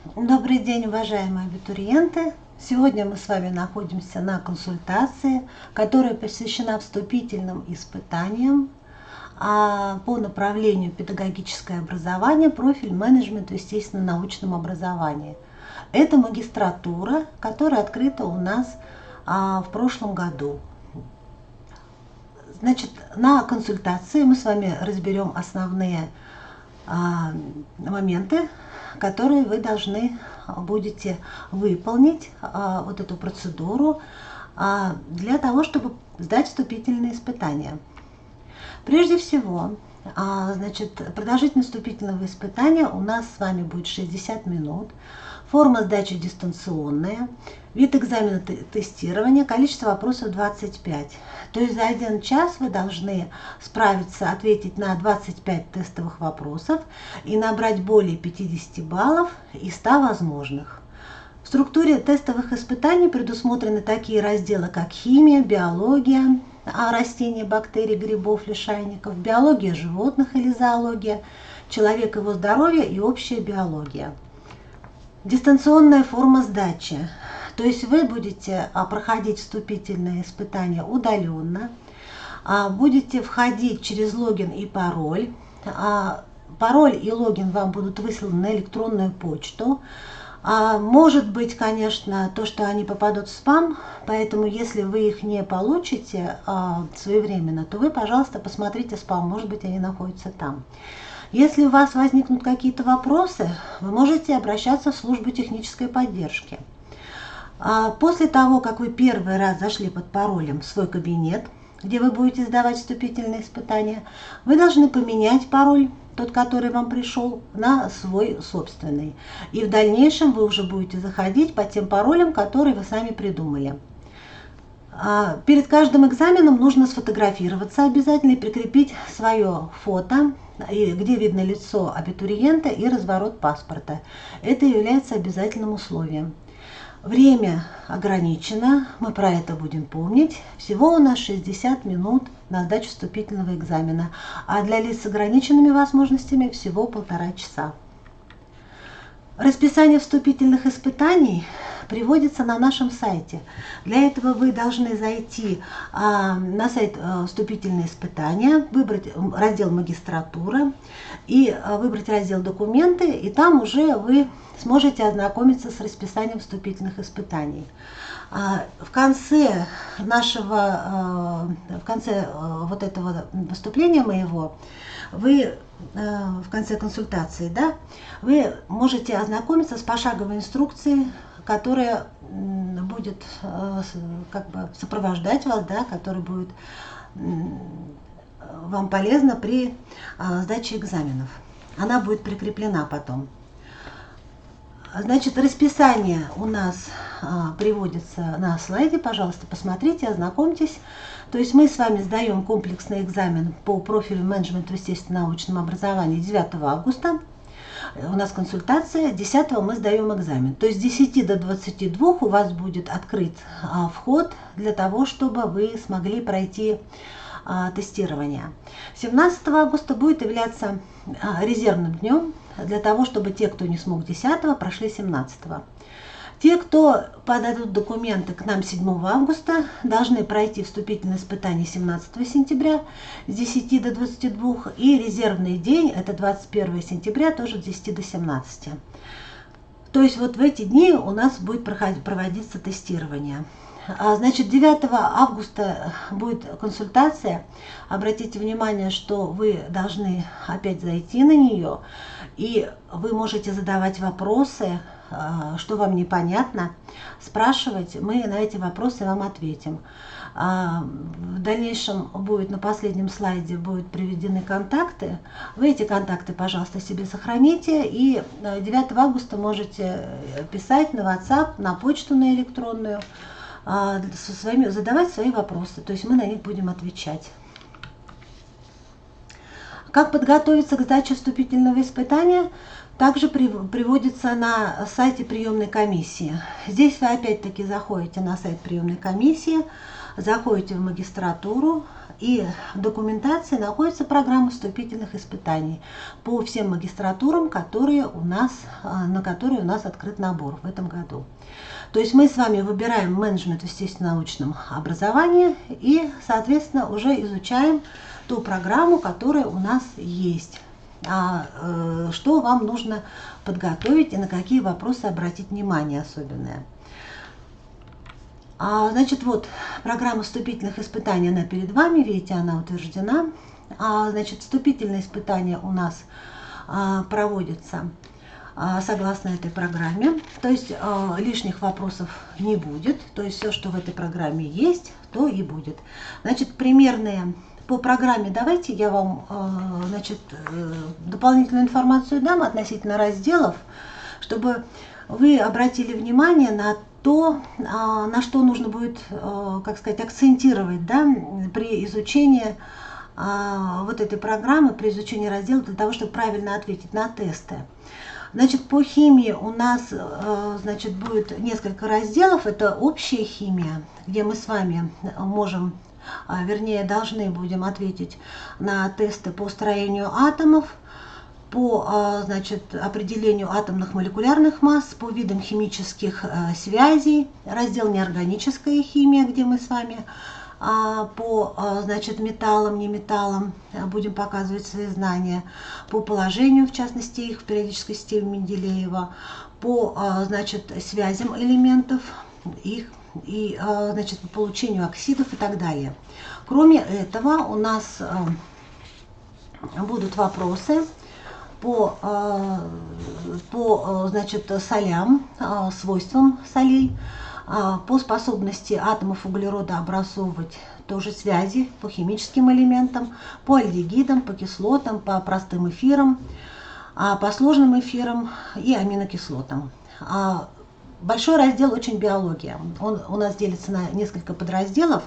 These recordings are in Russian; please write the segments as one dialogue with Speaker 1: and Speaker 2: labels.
Speaker 1: Добрый день, уважаемые абитуриенты! Сегодня мы с вами находимся на консультации, которая посвящена вступительным испытаниям по направлению педагогическое образование, профиль менеджмент в естественно-научном образовании. Это магистратура, которая открыта у нас в прошлом году. Значит, на консультации мы с вами разберем основные моменты, которые вы должны будете выполнить вот эту процедуру для того, чтобы сдать вступительные испытания. Прежде всего, значит, продолжительность вступительного испытания у нас с вами будет 60 минут. Форма сдачи дистанционная, вид экзамена тестирования, количество вопросов 25. То есть за 1 час вы должны справиться, ответить на 25 тестовых вопросов и набрать более 50 баллов из 100 возможных. В структуре тестовых испытаний предусмотрены такие разделы, как химия, биология, растений, бактерий, грибов, лишайников, биология животных или зоология, человек и его здоровье и общая биология. Дистанционная форма сдачи. То есть вы будете проходить вступительные испытания удаленно, будете входить через логин и пароль. Пароль и логин вам будут высланы на электронную почту. Может быть, конечно, то, что они попадут в спам, поэтому если вы их не получите своевременно, то вы, пожалуйста, посмотрите спам, может быть, они находятся там. Если у вас возникнут какие-то вопросы, вы можете обращаться в службу технической поддержки. После того, как вы первый раз зашли под паролем в свой кабинет, где вы будете сдавать вступительные испытания, вы должны поменять пароль, тот, который вам пришел, на свой собственный. И в дальнейшем вы уже будете заходить по тем паролям, которые вы сами придумали. Перед каждым экзаменом нужно сфотографироваться обязательно и прикрепить свое фото, где видно лицо абитуриента и разворот паспорта. Это является обязательным условием. Время ограничено, мы про это будем помнить. Всего у нас 60 минут на сдачу вступительного экзамена, а для лиц с ограниченными возможностями всего 1,5 часа. Расписание вступительных испытаний приводится на нашем сайте. Для этого вы должны зайти на сайт «Вступительные испытания», выбрать раздел «Магистратура» и выбрать раздел «Документы», и там уже вы сможете ознакомиться с расписанием вступительных испытаний. В конце вот этого выступления моего, вы в конце консультации, да, вы можете ознакомиться с пошаговой инструкцией, которая будет как бы сопровождать вас, да, которая будет вам полезна при сдаче экзаменов. Она будет прикреплена потом. Значит, расписание у нас приводится на слайде, пожалуйста, посмотрите, ознакомьтесь. То есть мы с вами сдаем комплексный экзамен по профилю менеджмент в естественно-научном образовании 9 августа. У нас консультация, 10 мы сдаем экзамен. То есть с 10 до 22 у вас будет открыт вход для того, чтобы вы смогли пройти тестирование. 17 августа будет являться резервным днем для того, чтобы те, кто не смог 10, прошли 17. Те, кто подадут документы к нам 7 августа, должны пройти вступительное испытание 17 сентября с 10 до 22 и резервный день, это 21 сентября, тоже с 10 до 17. То есть вот в эти дни у нас будет проводиться тестирование. Значит, 9 августа будет консультация. Обратите внимание, что вы должны опять зайти на нее, и вы можете задавать вопросы, что вам непонятно, спрашивать, мы на эти вопросы вам ответим. В дальнейшем будет на последнем слайде будут приведены контакты. Вы эти контакты, пожалуйста, себе сохраните. И 9 августа можете писать на WhatsApp, на почту на электронную, задавать свои вопросы. То есть мы на них будем отвечать. Как подготовиться к сдаче вступительного испытания? также приводится на сайте приемной комиссии. Здесь вы опять-таки заходите на сайт приемной комиссии, заходите в магистратуру, и в документации находится программа вступительных испытаний по всем магистратурам, на которые у нас открыт набор в этом году. То есть мы с вами выбираем менеджмент в естественно-научном образовании и, соответственно, уже изучаем ту программу, которая у нас есть. Что вам нужно подготовить и на какие вопросы обратить внимание особенное. Значит, вот программа вступительных испытаний, она перед вами, видите, она утверждена. Значит, вступительные испытания у нас проводятся согласно этой программе, то есть лишних вопросов не будет, то есть все, что в этой программе есть, то и будет. Значит, примерные по программе, давайте я вам дополнительную информацию дам относительно разделов, чтобы вы обратили внимание на то, на что нужно будет, как сказать, акцентировать, да, при изучении вот этой программы, при изучении раздела, для того, чтобы правильно ответить на тесты. Значит, по химии у нас, значит, будет несколько разделов. Это общая химия, где мы с вами можем, вернее, должны будем ответить на тесты по строению атомов, по, значит, определению атомных молекулярных масс, по видам химических связей, раздел неорганическая химия, где мы с вами по, значит, металлам, неметаллам будем показывать свои знания, по положению, в частности, их в периодической системе Менделеева, по, значит, связям элементов, их и, значит, по получению оксидов и так далее. Кроме этого, у нас будут вопросы по значит, солям, свойствам солей, по способности атомов углерода образовывать тоже связи по химическим элементам, по альдегидам, по кислотам, по простым эфирам, по сложным эфирам и аминокислотам. Большой раздел очень биология. Он у нас делится на несколько подразделов,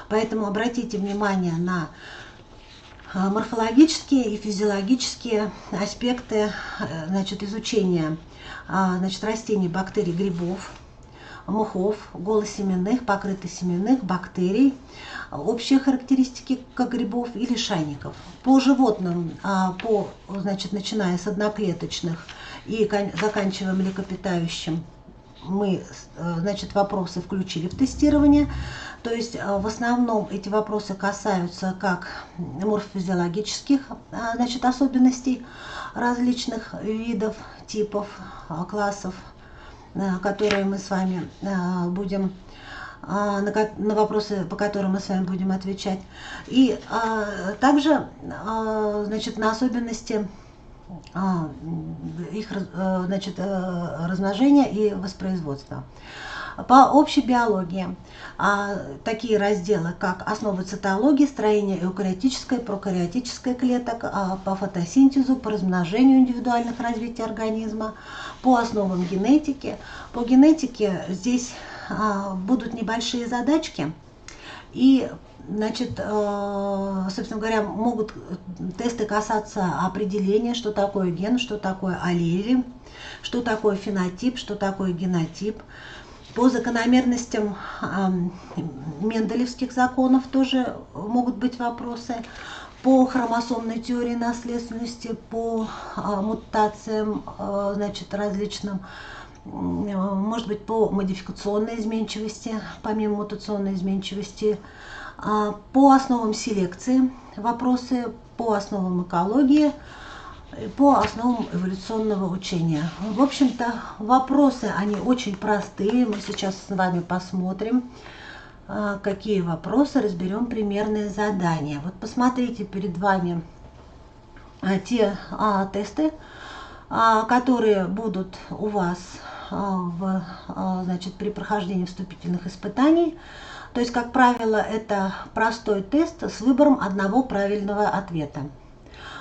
Speaker 1: поэтому обратите внимание на морфологические и физиологические аспекты, значит, изучения, значит, растений, бактерий, грибов, мхов, голосеменных, покрытосеменных, бактерий, общие характеристики как грибов и лишайников. По животным, значит, начиная с одноклеточных и заканчивая млекопитающим, мы, значит, вопросы включили в тестирование. То есть в основном эти вопросы касаются как морфофизиологических, значит, особенностей различных видов, типов, классов, которые мы с вами будем, на вопросы, по которым мы с вами будем отвечать. И также, значит, на особенности их, значит, размножения и воспроизводства. По общей биологии такие разделы, как основы цитологии, строение эукариотической, прокариотической клеток, по фотосинтезу, по размножению индивидуальных развитий организма, по основам генетики. По генетике здесь будут небольшие задачки, и, значит, собственно говоря, могут тесты касаться определения, что такое ген, что такое аллели, что такое фенотип, что такое генотип. По закономерностям менделевских законов тоже могут быть вопросы. По хромосомной теории наследственности, по мутациям, значит, различным, может быть, по модификационной изменчивости, помимо мутационной изменчивости, по основам селекции вопросы, по основам экологии, по основам эволюционного учения. В общем-то, вопросы, они очень простые. Мы сейчас с вами посмотрим, какие вопросы, разберем примерные задания. Вот посмотрите перед вами те тесты, которые будут у вас значит, при прохождении вступительных испытаний. То есть, как правило, это простой тест с выбором одного правильного ответа.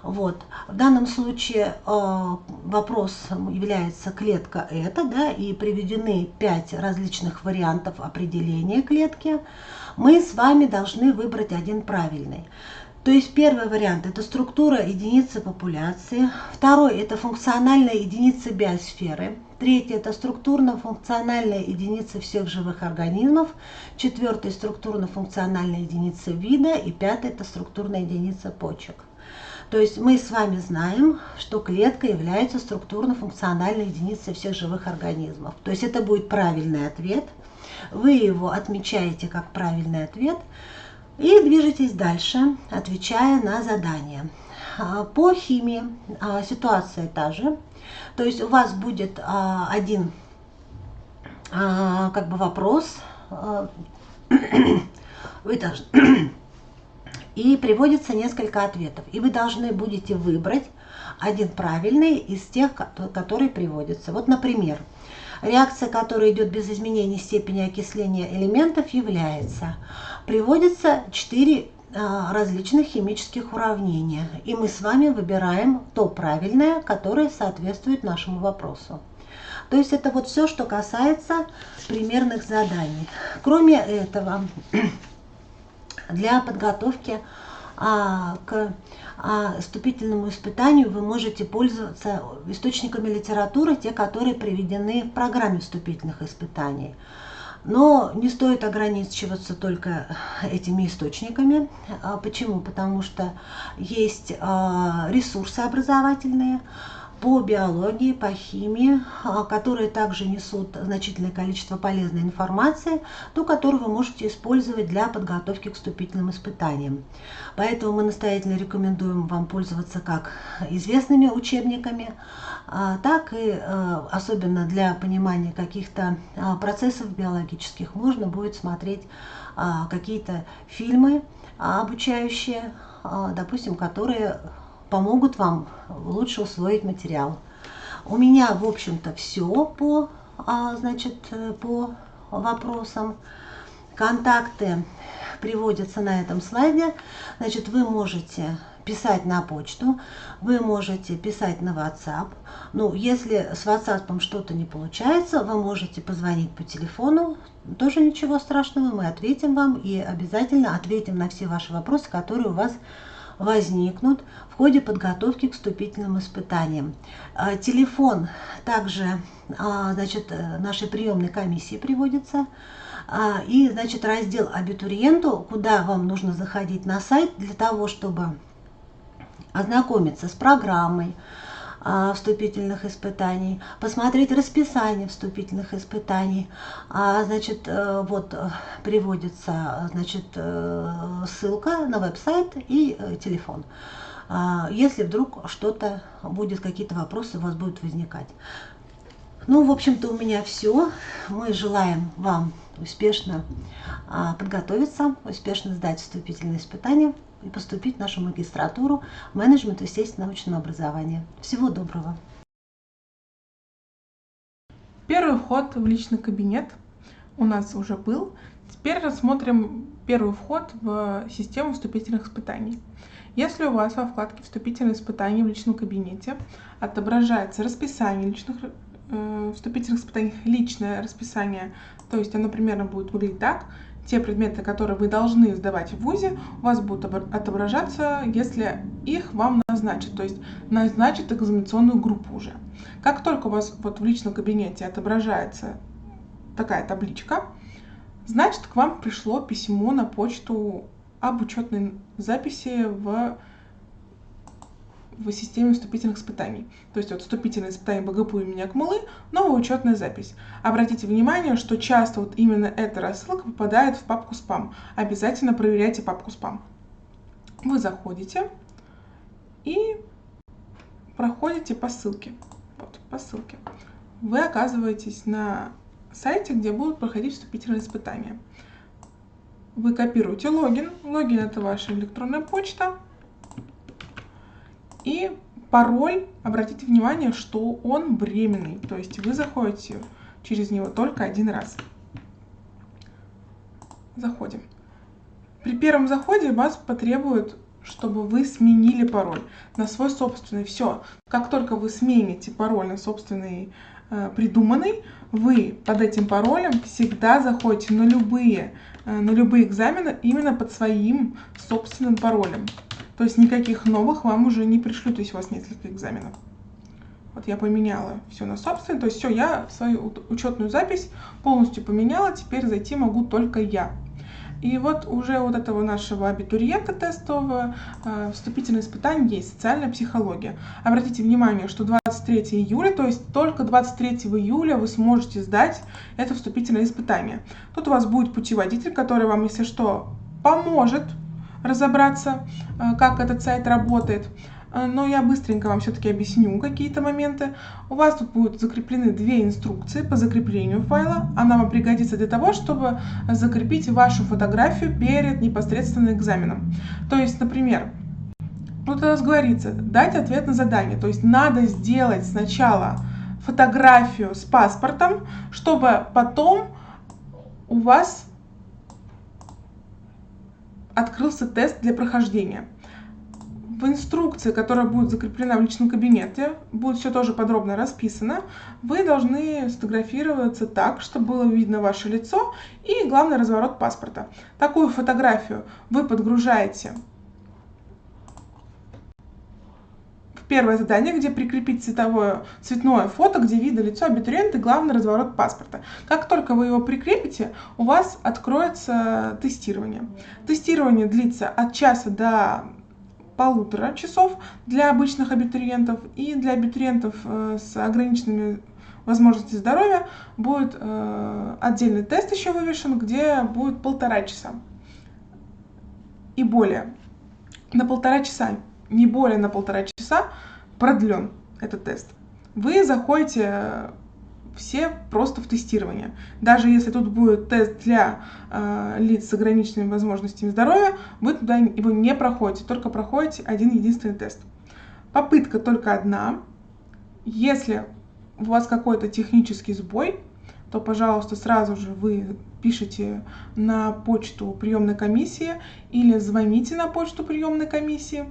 Speaker 1: Вот. В данном случае вопрос является клетка это, да, и приведены 5 различных вариантов определения клетки. Мы с вами должны выбрать один правильный. То есть первый вариант – это структура единицы популяции. Второй – это функциональная единица биосферы. Третий – это структурно-функциональная единица всех живых организмов. Четвертый – структурно-функциональная единица вида. И пятый – это структурная единица почек. То есть мы с вами знаем, что клетка является структурно-функциональной единицей всех живых организмов. То есть это будет правильный ответ. Вы его отмечаете как правильный ответ. И движетесь дальше, отвечая на задание. По химии ситуация та же. То есть у вас будет один вопрос. Вы должны... И приводится несколько ответов. И вы должны будете выбрать один правильный из тех, которые приводятся. Вот, например, реакция, которая идет без изменения степени окисления элементов, является. Приводится 4 различных химических уравнения. И мы с вами выбираем то правильное, которое соответствует нашему вопросу. То есть это вот все, что касается примерных заданий. Кроме этого, для подготовки к вступительному испытанию вы можете пользоваться источниками литературы, те, которые приведены в программе вступительных испытаний. Но не стоит ограничиваться только этими источниками. Почему? Потому что есть ресурсы образовательные по биологии, по химии, которые также несут значительное количество полезной информации, ту, которую вы можете использовать для подготовки к вступительным испытаниям. Поэтому мы настоятельно рекомендуем вам пользоваться как известными учебниками, так и особенно для понимания каких-то процессов биологических можно будет смотреть какие-то фильмы обучающие, допустим, которые помогут вам лучше усвоить материал. У меня, в общем-то, все по вопросам. Контакты приводятся на этом слайде. Значит, вы можете писать на почту, вы можете писать на WhatsApp. Ну, если с WhatsApp что-то не получается, вы можете позвонить по телефону. Тоже ничего страшного, мы ответим вам и обязательно ответим на все ваши вопросы, которые у вас возникнут в ходе подготовки к вступительным испытаниям. Телефон также нашей приемной комиссии приводится. И раздел абитуриенту, куда вам нужно заходить на сайт для того, чтобы ознакомиться с программой вступительных испытаний, посмотреть расписание вступительных испытаний. Вот приводится ссылка на веб-сайт и телефон. Если вдруг что-то будет, какие-то вопросы у вас будут возникать. Ну, в общем-то, у меня все. Мы желаем вам успешно подготовиться, успешно сдать вступительные испытания и поступить в нашу магистратуру менеджмент естественно-научного образования. Всего доброго!
Speaker 2: Первый вход в личный кабинет у нас уже был. Теперь рассмотрим первый вход в систему вступительных испытаний. Если у вас во вкладке «Вступительные испытания» в личном кабинете отображается расписание вступительных испытаний, личное расписание, то есть оно примерно будет выглядеть так. Те предметы, которые вы должны сдавать в ВУЗе, у вас будут отображаться, если их вам назначат, то есть назначат экзаменационную группу уже. Как только у вас вот в личном кабинете отображается такая табличка, значит, к вам пришло письмо на почту об учетной записи в системе вступительных испытаний. То есть вот вступительные испытания БГПУ имени Акмуллы, новая учетная запись. Обратите внимание, что часто вот именно эта рассылка попадает в папку спам. Обязательно проверяйте папку спам. Вы заходите и проходите по ссылке. Вот, по ссылке. Вы оказываетесь на сайте, где будут проходить вступительные испытания. Вы копируете логин. Логин — это ваша электронная почта. И пароль, обратите внимание, что он временный, то есть вы заходите через него только один раз. Заходим. При первом заходе вас потребует, чтобы вы сменили пароль на свой собственный. Все. Как только вы смените пароль на собственный придуманный, вы под этим паролем всегда заходите на любые экзамены именно под своим собственным паролем. То есть никаких новых вам уже не пришлют, если у вас несколько экзаменов. Вот я поменяла все на собственный, то есть все, я свою учетную запись полностью поменяла, теперь зайти могу только я. И вот уже вот этого нашего абитуриента тестового вступительное испытание есть, социальная психология. Обратите внимание, что 23 июля, то есть только 23 июля вы сможете сдать это вступительное испытание. Тут у вас будет путеводитель, который вам, если что, поможет разобраться, как этот сайт работает. Но я быстренько вам все-таки объясню какие-то моменты. У вас тут будут закреплены две инструкции по закреплению файла. Она вам пригодится для того, чтобы закрепить вашу фотографию перед непосредственно экзаменом. То есть, например, тут у нас говорится, дать ответ на задание. То есть надо сделать сначала фотографию с паспортом, чтобы потом у вас открылся тест для прохождения. В инструкции, которая будет закреплена в личном кабинете, будет все тоже подробно расписано. Вы должны сфотографироваться так, чтобы было видно ваше лицо и, главный разворот паспорта. Такую фотографию вы подгружаете в первое задание, где прикрепить цветное фото, где видно лицо абитуриента и главный разворот паспорта. Как только вы его прикрепите, у вас откроется тестирование. Тестирование длится от часа до 1,5 часов для обычных абитуриентов, и для абитуриентов с ограниченными возможностями здоровья будет отдельный тест еще вывешен, где будет 1,5 часа и более. На 1,5 часа, не более на 1,5 часа продлен этот тест. Вы заходите все просто в тестирование. Даже если тут будет тест для лиц с ограниченными возможностями здоровья, вы туда его не проходите, только проходите один единственный тест. Попытка только одна. Если у вас какой-то технический сбой, то, пожалуйста, сразу же вы пишите на почту приемной комиссии или звоните на почту приемной комиссии.